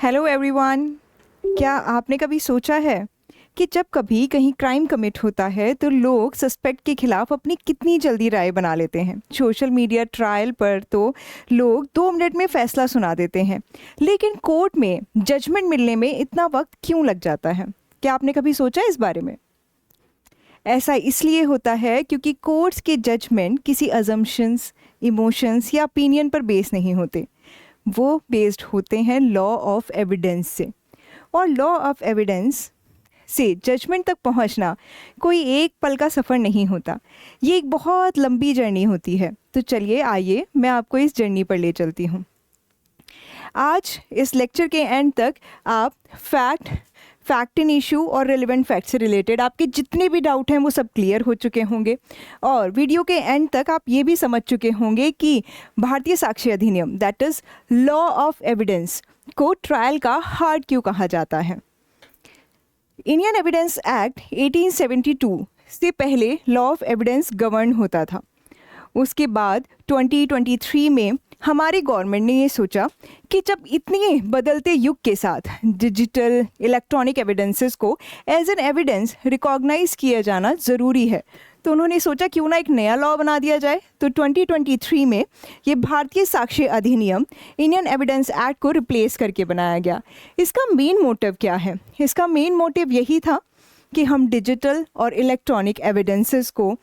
Hello everyone. क्या आपने कभी सोचा है कि जब कभी कहीं क्राइम कमिट होता है तो लोग सस्पेक्ट के खिलाफ अपनी कितनी जल्दी राय बना लेते हैं। सोशल मीडिया ट्रायल पर तो लोग 2 मिनट में फैसला सुना देते हैं, लेकिन कोर्ट में जजमेंट मिलने में इतना वक्त क्यों लग जाता है? क्या आपने कभी सोचा इस बारे में? ऐसा इसलिए होता है क्योंकि कोर्ट्स के जजमेंट किसी अजम्पशंस, इमोशंस या ओपिनियन पर बेस नहीं होते। वो बेस्ड होते हैं लॉ ऑफ एविडेंस से, और लॉ ऑफ एविडेंस से जजमेंट तक पहुंचना कोई एक पल का सफ़र नहीं होता। ये एक बहुत लंबी जर्नी होती है। तो चलिए आइए मैं आपको इस जर्नी पर ले चलती हूँ। आज इस लेक्चर के एंड तक आप फैक्ट इन इशू और रेलिवेंट फैक्ट से रिलेटेड आपके जितने भी डाउट हैं वो सब क्लियर हो चुके होंगे, और वीडियो के एंड तक आप ये भी समझ चुके होंगे कि भारतीय साक्ष्य अधिनियम that is law of evidence को ट्रायल का हार्ट क्यों कहा जाता है। इंडियन एविडेंस एक्ट 1872 से पहले लॉ ऑफ एविडेंस गवर्न होता था। उसके बाद 2023 में हमारी गवर्नमेंट ने ये सोचा कि जब इतने बदलते युग के साथ डिजिटल इलेक्ट्रॉनिक एविडेंसेस को एज एन एविडेंस रिकॉग्नाइज किया जाना ज़रूरी है, तो उन्होंने सोचा क्यों ना एक नया लॉ बना दिया जाए। तो 2023 में ये भारतीय साक्ष्य अधिनियम इंडियन एविडेंस एक्ट को रिप्लेस करके बनाया गया। इसका मेन मोटिव क्या है? इसका मेन मोटिव यही था कि हम डिजिटल और इलेक्ट्रॉनिक एविडेंसेस को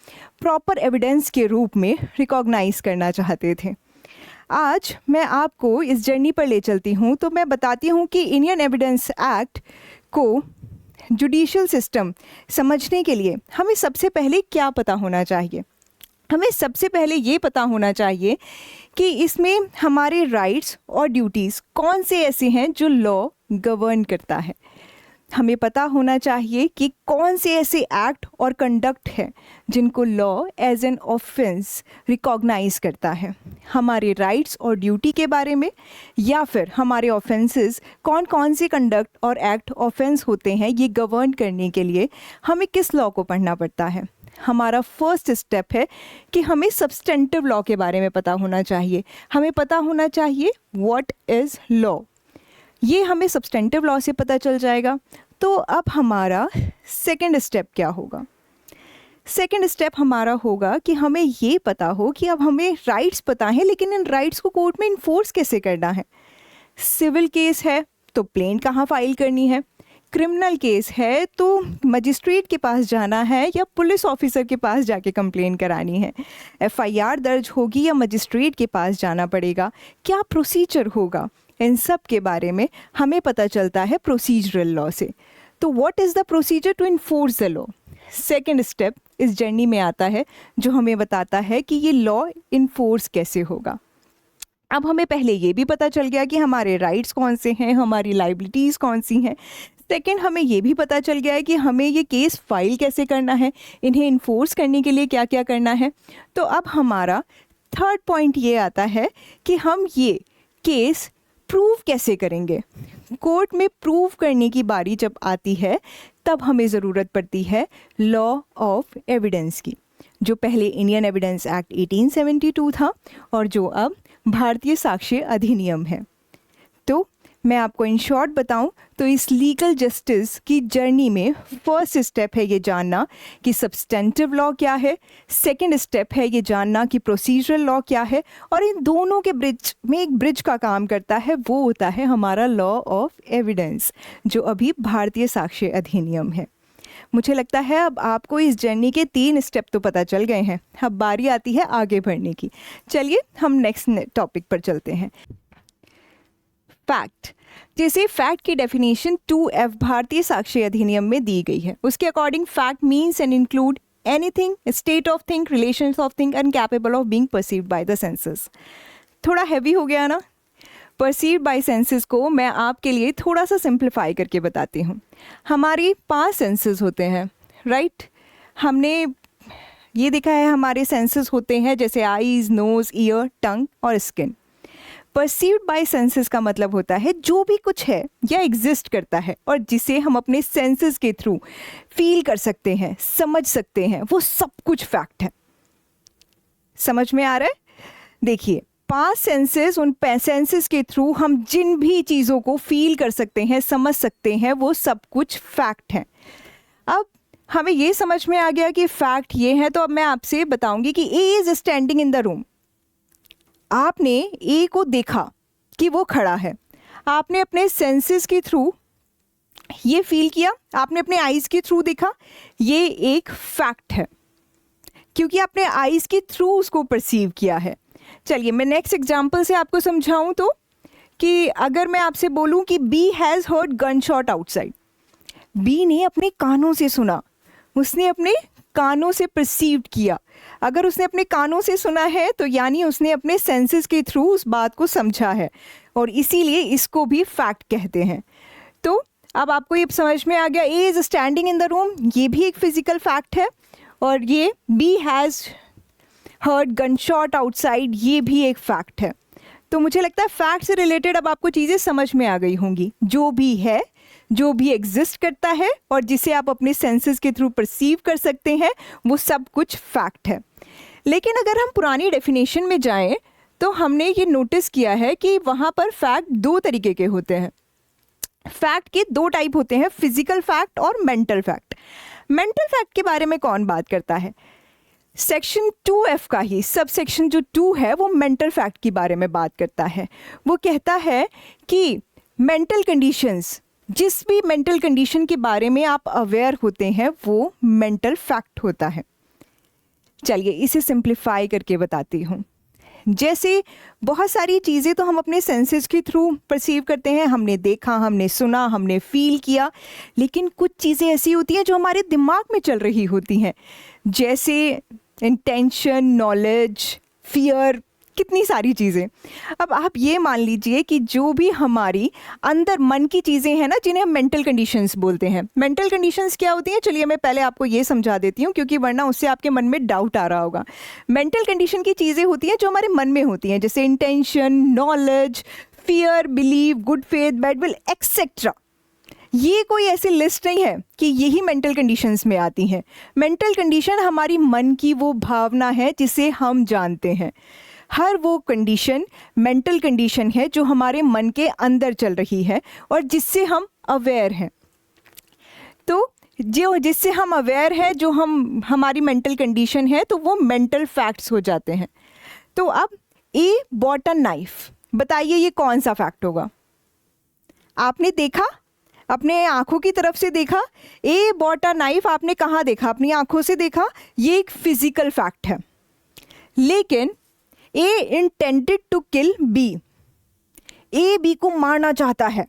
प्रॉपर एविडेंस के रूप में रिकॉग्नाइज करना चाहते थे। आज मैं आपको इस जर्नी पर ले चलती हूँ। तो मैं बताती हूँ कि इंडियन एविडेंस एक्ट को जुडिशियल सिस्टम समझने के लिए हमें सबसे पहले क्या पता होना चाहिए। हमें सबसे पहले ये पता होना चाहिए कि इसमें हमारे राइट्स और ड्यूटीज़ कौन से ऐसे हैं जो लॉ गवर्न करता है। हमें पता होना चाहिए कि कौन से ऐसे एक्ट और कंडक्ट हैं जिनको law as an offence recognise करता है। हमारे राइट्स और ड्यूटी के बारे में, या फिर हमारे ऑफेंसेस कौन कौन से कंडक्ट और एक्ट ऑफेंस होते हैं, ये गवर्न करने के लिए हमें किस लॉ को पढ़ना पड़ता है। हमारा फर्स्ट स्टेप है कि हमें सब्सटेंटिव लॉ के बारे में पता होना चाहिए। हमें पता होना चाहिए व्हाट इज़ लॉ। ये हमें सब्सटेंटिव लॉ से पता चल जाएगा। तो अब हमारा सेकंड स्टेप क्या होगा? सेकंड स्टेप हमारा होगा कि हमें ये पता हो कि अब हमें राइट्स पता हैं, लेकिन इन राइट्स को कोर्ट में इन्फोर्स कैसे करना है। सिविल केस है तो प्लेन कहाँ फाइल करनी है, क्रिमिनल केस है तो मजिस्ट्रेट के पास जाना है या पुलिस ऑफिसर के पास जाके कंप्लेन करानी है, एफआईआर दर्ज होगी या मजिस्ट्रेट के पास जाना पड़ेगा, क्या प्रोसीजर होगा, इन सब के बारे में हमें पता चलता है प्रोसीजरल लॉ से। तो what is the procedure to enforce the law? Second step इस जर्नी में आता है जो हमें बताता है कि ये लॉ इन्फोर्स कैसे होगा। अब हमें पहले ये भी पता चल गया कि हमारे राइट्स कौन से हैं, हमारी लाइबिलिटीज़ कौन सी हैं। सेकंड, हमें ये भी पता चल गया है कि हमें ये केस फाइल कैसे करना है, इन्हें इन्फोर्स करने के लिए क्या क्या करना है। तो अब हमारा थर्ड पॉइंट ये आता है कि हम ये केस प्रूव कैसे करेंगे। कोर्ट में प्रूव करने की बारी जब आती है तब हमें ज़रूरत पड़ती है लॉ ऑफ एविडेंस की, जो पहले इंडियन एविडेंस एक्ट 1872 था और जो अब भारतीय साक्ष्य अधिनियम है। तो मैं आपको इन शॉर्ट बताऊं तो इस लीगल जस्टिस की जर्नी में फर्स्ट स्टेप है ये जानना कि सब्सटेंटिव लॉ क्या है, सेकंड स्टेप है ये जानना कि प्रोसीजरल लॉ क्या है, और इन दोनों के ब्रिज में एक ब्रिज का काम करता है, वो होता है हमारा लॉ ऑफ एविडेंस, जो अभी भारतीय साक्ष्य अधिनियम है। मुझे लगता है अब आपको इस जर्नी के 3 स्टेप तो पता चल गए हैं। अब बारी आती है आगे बढ़ने की। चलिए हम नेक्स्ट टॉपिक पर चलते हैं। फैक्ट। जैसे फैक्ट की डेफिनेशन 2F भारतीय साक्ष्य अधिनियम में दी गई है, उसके according fact means and include anything, state of thing, relations of thing uncapable of being perceived by the senses. थोड़ा हैवी हो गया ना? परसीव्ड बाय सेंसेस को मैं आपके लिए थोड़ा सा सिंप्लीफाई करके बताती हूँ। हमारे 5 सेंसेस होते हैं, राइट? हमने ये देखा है हमारे सेंसेस होते हैं जैसे आईज, नोज, ईयर, टंग और स्किन। परसीव्ड बाय सेंसेस का मतलब होता है जो भी कुछ है या एग्जिस्ट करता है और जिसे हम अपने सेंसेस के थ्रू फील कर सकते हैं, समझ सकते हैं, वो सब कुछ फैक्ट है। समझ में आ रहा है? देखिए, पांच सेंसेस, उन सेंसेस के थ्रू हम जिन भी चीज़ों को फील कर सकते हैं, समझ सकते हैं, वो सब कुछ फैक्ट है। अब हमें ये समझ में आ गया कि फैक्ट ये है, तो अब मैं आपसे बताऊंगी कि A is standing in the room. आपने ए को देखा कि वो खड़ा है, आपने अपने सेंसेस के थ्रू ये फील किया, आपने अपने आईज के थ्रू देखा, ये एक फैक्ट है क्योंकि आपने आईज के थ्रू उसको परसीव किया है। चलिए मैं नेक्स्ट एग्जांपल से आपको समझाऊं तो, कि अगर मैं आपसे बोलूं कि B has heard gun shot outside, B ने अपने कानों से सुना, उसने अपने कानों से परसीव्ड किया। अगर उसने अपने कानों से सुना है तो यानी उसने अपने सेंसेस के थ्रू उस बात को समझा है, और इसीलिए इसको भी फैक्ट कहते हैं। तो अब आपको ये समझ में आ गया, A is standing in the room, ये भी एक फिजिकल फैक्ट है, और ये B has heard gun shot outside, ये भी एक फैक्ट है। तो मुझे लगता है फैक्ट से रिलेटेड अब आपको चीज़ें समझ में आ गई होंगी। जो भी है, जो भी एग्जिस्ट करता है और जिसे आप अपने सेंसेस के थ्रू परसीव कर सकते हैं, वो सब कुछ फैक्ट है। लेकिन अगर हम पुरानी डेफिनेशन में जाएं तो हमने ये नोटिस किया है कि वहाँ पर फैक्ट दो तरीके के होते हैं। फैक्ट के दो टाइप होते हैं, फिजिकल फैक्ट और मेंटल फैक्ट। मेंटल फैक्ट के बारे में कौन बात करता है? सेक्शन 2F का ही सब सेक्शन जो 2 है वो मेंटल फैक्ट के बारे में बात करता है। वो कहता है कि मेंटल कंडीशंस, जिस भी मेंटल कंडीशन के बारे में आप अवेयर होते हैं वो मेंटल फैक्ट होता है। चलिए इसे सिंप्लीफाई करके बताती हूँ। जैसे बहुत सारी चीज़ें तो हम अपने सेंसेस के थ्रू परसीव करते हैं, हमने देखा, हमने सुना, हमने फील किया, लेकिन कुछ चीज़ें ऐसी होती हैं जो हमारे दिमाग में चल रही होती हैं, जैसे इंटेंशन, नॉलेज, फियर, कितनी सारी चीज़ें। अब आप ये मान लीजिए कि जो भी हमारी अंदर मन की चीज़ें हैं ना, जिन्हें हम मेंटल कंडीशंस बोलते हैं। मेंटल कंडीशंस क्या होती हैं? चलिए मैं पहले आपको ये समझा देती हूँ, क्योंकि वरना उससे आपके मन में डाउट आ रहा होगा। मेंटल कंडीशन की चीज़ें होती हैं जो हमारे मन में होती हैं, जैसे intention, knowledge, fear, believe, good faith, bad will, etcetera. ये कोई ऐसी लिस्ट नहीं है कि यही मेंटल कंडीशंस में आती हैं। मेंटल कंडीशन हमारी मन की वो भावना है जिसे हम जानते हैं। हर वो कंडीशन मेंटल कंडीशन है जो हमारे मन के अंदर चल रही है और जिससे हम अवेयर हैं। तो जो जिससे हम अवेयर है, जो हमारी मेंटल कंडीशन है, तो वो मेंटल फैक्ट्स हो जाते हैं। तो अब ए बॉट अ नाइफ, बताइए ये कौन सा फैक्ट होगा? आपने देखा, अपने आंखों की तरफ से देखा, ए बॉट अ नाइफ, आपने कहाँ देखा? अपनी आंखों से देखा, ये एक फिजिकल फैक्ट है। लेकिन A intended to kill B, A B को मारना चाहता है,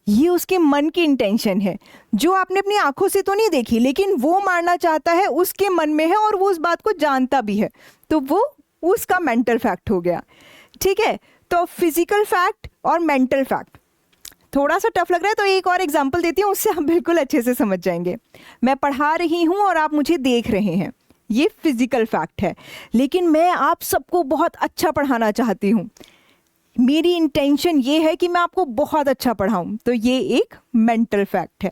ये उसके मन की इंटेंशन है, जो आपने अपनी आंखों से तो नहीं देखी, लेकिन वो मारना चाहता है, उसके मन में है और वो उस बात को जानता भी है, तो वो उसका मेंटल फैक्ट हो गया। ठीक है, तो फिजिकल फैक्ट और मेंटल फैक्ट थोड़ा सा टफ लग रहा है, तो एक और एग्जांपल देती हूँ, उससे आप बिल्कुल अच्छे से समझ जाएंगे। मैं पढ़ा रही हूँ और आप मुझे देख रहे हैं, ये फिजिकल फैक्ट है, लेकिन मैं आप सबको बहुत अच्छा पढ़ाना चाहती हूँ, मेरी इंटेंशन ये है कि मैं आपको बहुत अच्छा पढ़ाऊँ, तो ये एक मेंटल फैक्ट है।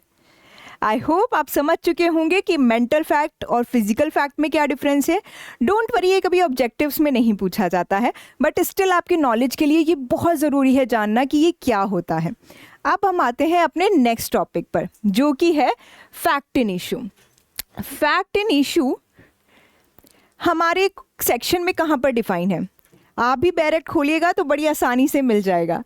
आई होप आप समझ चुके होंगे कि मेंटल फैक्ट और फिजिकल फैक्ट में क्या डिफरेंस है। डोंट वरी, ये कभी ऑब्जेक्टिव्स में नहीं पूछा जाता है, बट स्टिल आपके नॉलेज के लिए ये बहुत ज़रूरी है जानना कि ये क्या होता है। अब हम आते हैं अपने नेक्स्ट टॉपिक पर, जो कि है fact in issue. Fact in issue हमारे सेक्शन में कहाँ पर डिफाइन है? आप भी बैरेट खोलिएगा तो बड़ी आसानी से मिल जाएगा।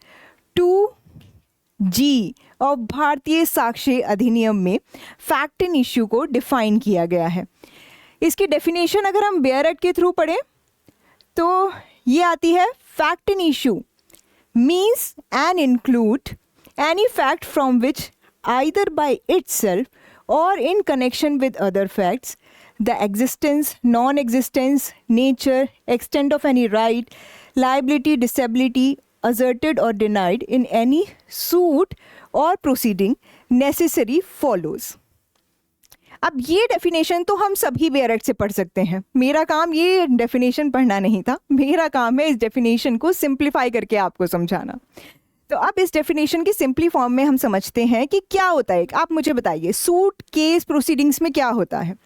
2G और भारतीय साक्ष्य अधिनियम में फैक्ट इन इशू को डिफाइन किया गया है। इसकी डेफिनेशन अगर हम बैरेट के थ्रू पढ़ें तो ये आती है, fact in issue means and include any fact from which either by itself और in connection with other facts the existence, non-existence, nature, extent of any right, liability, disability asserted or denied in any suit or proceeding necessary follows। अब ये definition तो हम सभी बेयरट से पढ़ सकते हैं। मेरा काम ये डेफिनेशन पढ़ना नहीं था, मेरा काम है इस डेफिनेशन को सिंप्लीफाई करके आपको समझाना। तो अब इस डेफिनेशन की सिंपली फॉर्म में हम समझते हैं कि क्या होता है। आप मुझे बताइए, सूट, केस, प्रोसीडिंग्स में क्या होता है?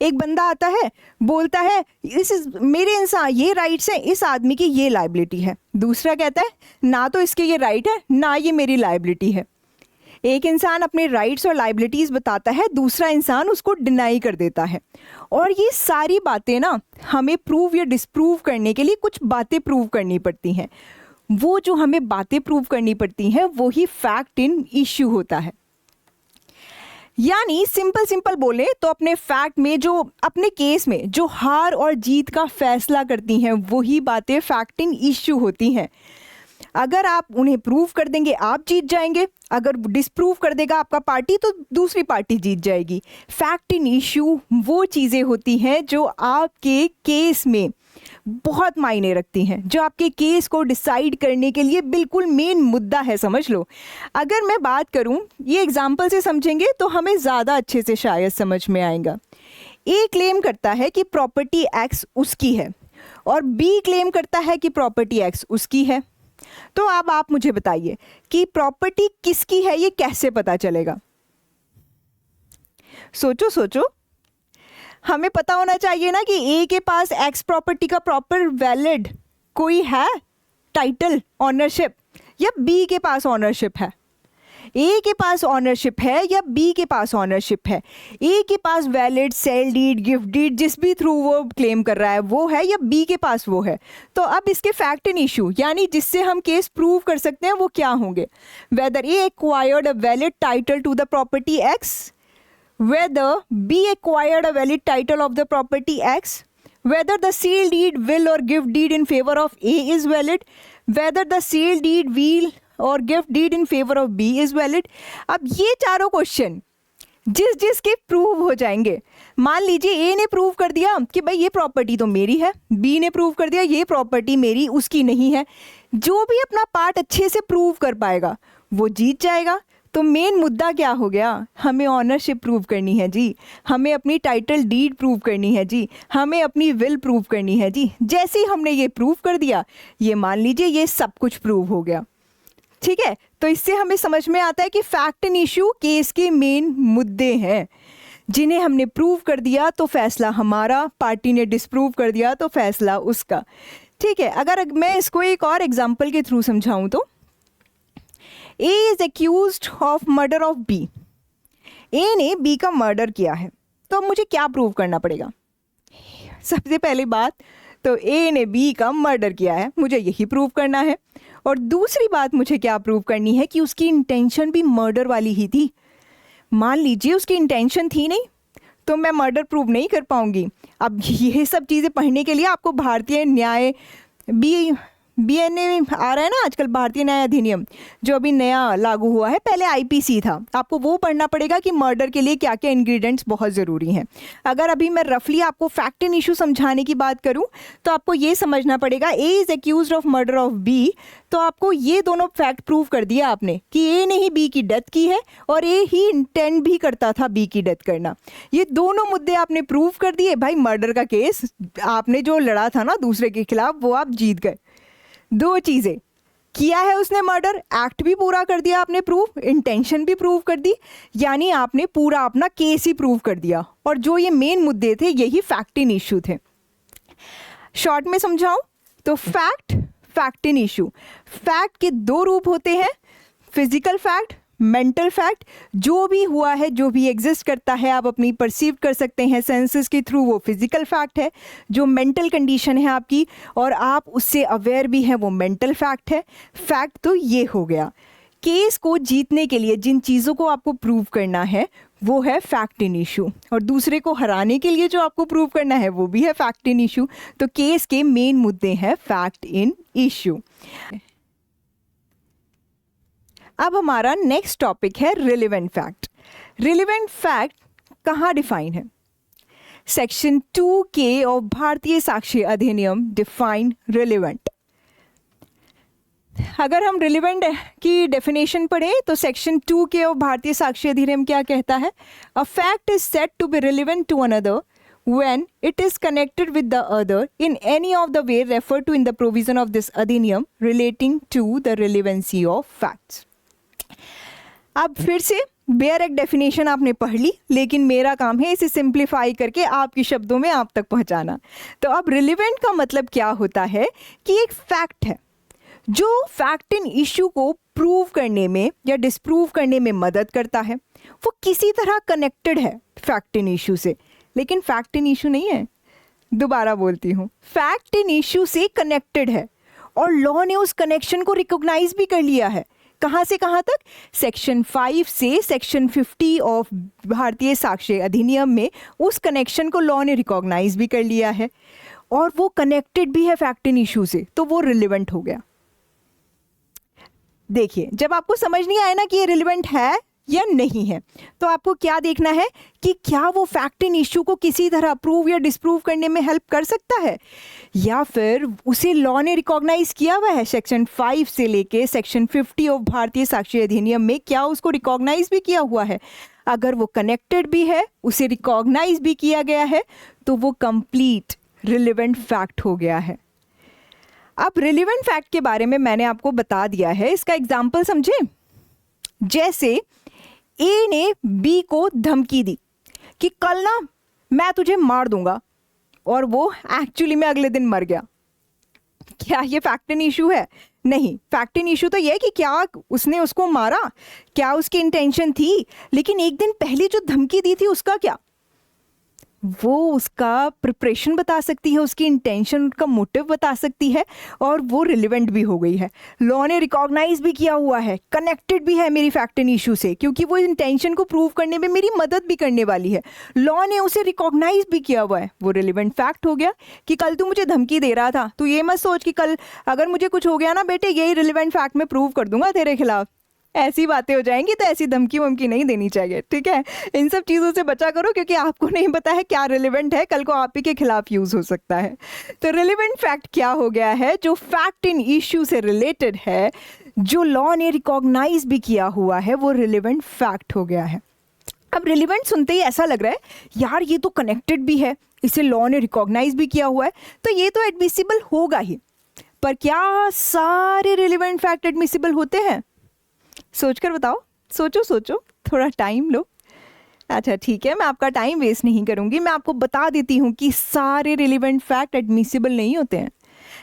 एक बंदा आता है, बोलता है इस मेरे इंसान ये राइट्स हैं, इस आदमी की ये लाइबिलिटी है। दूसरा कहता है ना तो इसके ये राइट है ना ये मेरी लाइबिलिटी है। एक इंसान अपने राइट्स और लाइबिलिटीज़ बताता है, दूसरा इंसान उसको डिनाई कर देता है। और ये सारी बातें ना हमें प्रूव या डिसप्रूव करने के लिए कुछ बातें प्रूव करनी पड़ती हैं। वो जो हमें बातें प्रूव करनी पड़ती हैं वो ही फैक्ट इन इश्यू होता है। यानी सिंपल बोले तो अपने फैक्ट में जो अपने केस में जो हार और जीत का फैसला करती हैं वही बातें फैक्ट इन इश्यू होती हैं। अगर आप उन्हें प्रूव कर देंगे आप जीत जाएंगे, अगर डिसप्रूव कर देगा आपका पार्टी तो दूसरी पार्टी जीत जाएगी। फैक्ट इन इश्यू वो चीज़ें होती हैं जो आपके केस में बहुत मायने रखती हैं, जो आपके केस को डिसाइड करने के लिए बिल्कुल मेन मुद्दा है, समझ लो। अगर मैं बात करूं, ये एग्जाम्पल से समझेंगे तो हमें ज़्यादा अच्छे से शायद समझ में आएगा। ए क्लेम करता है कि प्रॉपर्टी एक्स उसकी है और बी क्लेम करता है कि प्रॉपर्टी एक्स उसकी है। तो अब आप मुझे बताइए कि प्रॉपर्टी किसकी है ये कैसे पता चलेगा? सोचो सोचो, हमें पता होना चाहिए ना कि ए के पास एक्स प्रॉपर्टी का प्रॉपर वैलिड कोई है टाइटल ऑनरशिप, या बी के पास ऑनरशिप है। ए के पास ऑनरशिप है या बी के पास ऑनरशिप है? ए के पास valid sale deed gift deed जिस भी थ्रू वो क्लेम कर रहा है वो है, या बी के पास वो है? तो अब इसके फैक्ट इन इशू यानी जिससे हम केस प्रूव कर सकते हैं वो क्या होंगे? Whether A acquired a valid title to the property X, whether B acquired a valid title of the property X, whether the sale deed, will or gift deed in favor of A is valid, whether the sale deed, will or gift deed in favor of B is valid। अब ये चारों question जिसके prove हो जाएंगे, मान लीजिए ए ने prove कर दिया कि भाई ये प्रॉपर्टी तो मेरी है, बी ने प्रूव कर दिया ये प्रॉपर्टी मेरी उसकी नहीं है। जो भी अपना पार्ट अच्छे से प्रूव कर पाएगा वो जीत जाएगा। तो मेन मुद्दा क्या हो गया? हमें ऑनरशिप प्रूव करनी है जी, हमें अपनी टाइटल डीड प्रूव करनी है जी, हमें अपनी विल प्रूव करनी है जी। जैसे ही हमने ये प्रूव कर दिया, ये मान लीजिए ये सब कुछ प्रूव हो गया। ठीक है, तो इससे हमें समझ में आता है कि फैक्ट इन इशू केस के मेन मुद्दे हैं, जिन्हें हमने प्रूव कर दिया तो फैसला हमारा, पार्टी ने डिसप्रूव कर दिया तो फैसला उसका। ठीक है, अगर मैं इसको एक और एग्जाम्पल के थ्रू समझाऊं तो A is accused of murder of B। A ने B का मर्डर किया है, तो अब मुझे क्या प्रूव करना पड़ेगा? सबसे पहली बात तो A ने B का मर्डर किया है, मुझे यही प्रूव करना है। और दूसरी बात मुझे क्या प्रूव करनी है कि उसकी इंटेंशन भी मर्डर वाली ही थी। मान लीजिए उसकी इंटेंशन थी नहीं तो मैं मर्डर प्रूव नहीं कर पाऊंगी। अब ये सब चीज़ें पढ़ने के लिए आपको भारतीय न्याय BNA आ रहा है ना आजकल, भारतीय न्याय अधिनियम जो अभी नया लागू हुआ है, पहले IPC था। आपको वो पढ़ना पड़ेगा कि मर्डर के लिए क्या क्या इंग्रेडिएंट्स बहुत ज़रूरी हैं। अगर अभी मैं रफली आपको फैक्ट इन इशू समझाने की बात करूं तो आपको ये समझना पड़ेगा A is accused of murder of B, तो आपको ये दोनों फैक्ट प्रूव कर दिया आपने कि A ने ही B की डेथ की है और A ही इंटेंड भी करता था B की डेथ करना। ये दोनों मुद्दे आपने प्रूव कर दिए। भाई मर्डर का केस आपने जो लड़ा था ना दूसरे के खिलाफ, वो आप जीत गए। दो चीज़ें किया है उसने, मर्डर एक्ट भी पूरा कर दिया आपने प्रूव, इंटेंशन भी प्रूव कर दी, यानी आपने पूरा अपना केस ही प्रूव कर दिया। और जो ये मेन मुद्दे थे यही फैक्ट इन इशू थे। शॉर्ट में समझाऊं तो फैक्ट इन इशू, फैक्ट के दो रूप होते हैं, फिजिकल फैक्ट, मेंटल फैक्ट। जो भी हुआ है, जो भी एग्जिस्ट करता है, आप अपनी परसीव कर सकते हैं सेंसेस के थ्रू, वो फिजिकल फैक्ट है। जो मेंटल कंडीशन है आपकी और आप उससे अवेयर भी हैं, वो मेंटल फैक्ट है। फैक्ट तो ये हो गया। केस को जीतने के लिए जिन चीज़ों को आपको प्रूव करना है वो है फैक्ट इन इशू, और दूसरे को हराने के लिए जो आपको प्रूव करना है वो भी है फैक्ट इन इशू। तो केस के मेन मुद्दे हैं फैक्ट इन इशू। अब हमारा नेक्स्ट टॉपिक है रिलेवेंट फैक्ट। रिलेवेंट फैक्ट कहाँ डिफाइन है? सेक्शन 2K ऑफ भारतीय साक्ष्य अधिनियम डिफाइन रिलेवेंट। अगर हम रिलेवेंट की डेफिनेशन पढ़ें तो सेक्शन 2K ऑफ भारतीय साक्ष्य अधिनियम क्या कहता है? A fact is said to be relevant to another when it is connected with the other in any of the way referred to in the provision of this अधिनियम relating to the relevancy of facts। अब फिर से bear एक definition आपने पढ़ ली, लेकिन मेरा काम है इसे सिंप्लीफाई करके आपके शब्दों में आप तक पहुंचाना। तो अब रिलेवेंट का मतलब क्या होता है कि एक फैक्ट है जो फैक्ट इन इशू को प्रूव करने में या डिस्प्रूव करने में मदद करता है। वो किसी तरह कनेक्टेड है फैक्ट इन इशू से, लेकिन फैक्ट इन इशू नहीं है। दोबारा बोलती हूँ, फैक्ट इन इशू से कनेक्टेड है और लॉ ने उस कनेक्शन को रिकॉग्नाइज भी कर लिया है। कहाँ से कहाँ तक? सेक्शन 5 से सेक्शन 50 ऑफ भारतीय साक्ष्य अधिनियम में उस कनेक्शन को लॉ ने रिकॉग्नाइज भी कर लिया है और वो कनेक्टेड भी है फैक्ट इन इशू से, तो वो रिलेवेंट हो गया। देखिए, जब आपको समझ नहीं आया ना कि ये रिलेवेंट है या नहीं है, तो आपको क्या देखना है कि क्या वो फैक्ट इन इशू को किसी तरह प्रूव या डिस्प्रूव करने में हेल्प कर सकता है, या फिर उसे लॉ ने रिकॉग्नाइज किया हुआ है सेक्शन 5 से लेके सेक्शन 50 ऑफ भारतीय साक्ष्य अधिनियम में, क्या उसको रिकॉग्नाइज भी किया हुआ है। अगर वो कनेक्टेड भी है, उसे रिकॉग्नाइज भी किया गया है, तो वो कंप्लीट रिलेवेंट फैक्ट हो गया है। अब रिलेवेंट फैक्ट के बारे में मैंने आपको बता दिया है, इसका एग्जाम्पल समझे। जैसे ए ने बी को धमकी दी कि कल ना मैं तुझे मार दूंगा, और वो एक्चुअली में अगले दिन मर गया। क्या ये फैक्ट इन इशू है? नहीं, फैक्ट इन इशू तो ये है कि क्या उसने उसको मारा, क्या उसकी इंटेंशन थी, लेकिन एक दिन पहले जो धमकी दी थी उसका क्या? वो उसका प्रिपरेशन बता सकती है, उसकी इंटेंशन, उसका मोटिव बता सकती है, और वो रिलेवेंट भी हो गई है। लॉ ने रिकॉग्नाइज भी किया हुआ है, कनेक्टेड भी है मेरी फैक्ट इन इशू से, क्योंकि वो इंटेंशन को प्रूव करने में मेरी मदद भी करने वाली है। लॉ ने उसे रिकॉग्नाइज भी किया हुआ है, वो रिलेवेंट फैक्ट हो गया। कि कल तू मुझे धमकी दे रहा था, तू ये मत सोच कि कल अगर मुझे कुछ हो गया ना बेटे, यही रिलेवेंट फैक्ट में प्रूव कर दूंगा तेरे खिलाफ। ऐसी बातें हो जाएंगी, तो ऐसी धमकी वमकी नहीं देनी चाहिए, ठीक है। इन सब चीज़ों से बचा करो, क्योंकि आपको नहीं पता है क्या रिलेवेंट है, कल को आप ही के खिलाफ यूज़ हो सकता है। तो रिलेवेंट फैक्ट क्या हो गया है? जो फैक्ट इन इश्यू से रिलेटेड है, जो लॉ ने रिकॉग्नाइज भी किया हुआ है, वो रिलेवेंट फैक्ट हो गया है। अब रिलेवेंट सुनते ही ऐसा लग रहा है यार ये तो कनेक्टेड भी है, इसे लॉ ने रिकॉग्नाइज भी किया हुआ है, तो ये तो एडमिसिबल होगा ही। पर क्या सारे रिलेवेंट फैक्ट एडमिसिबल होते हैं? सोचकर बताओ, सोचो, थोड़ा टाइम लो। अच्छा ठीक है, मैं आपका टाइम वेस्ट नहीं करूंगी, मैं आपको बता देती हूँ कि सारे रिलेवेंट फैक्ट एडमिसिबल नहीं होते हैं।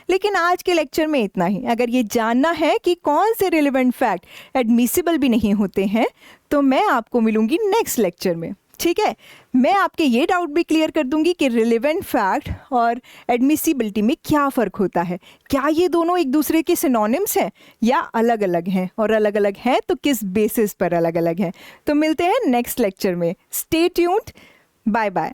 लेकिन आज के लेक्चर में इतना ही। अगर ये जानना है कि कौन से रिलेवेंट फैक्ट एडमिसिबल भी नहीं होते हैं, तो मैं आपको मिलूंगी नेक्स्ट लेक्चर में, ठीक है। मैं आपके ये डाउट भी क्लियर कर दूंगी कि रिलेवेंट फैक्ट और एडमिसिबिलिटी में क्या फ़र्क होता है, क्या ये दोनों एक दूसरे के सिनोनिम्स हैं या अलग अलग हैं, और अलग अलग हैं तो किस बेसिस पर अलग अलग हैं। तो मिलते हैं नेक्स्ट लेक्चर में। Stay tuned, bye bye.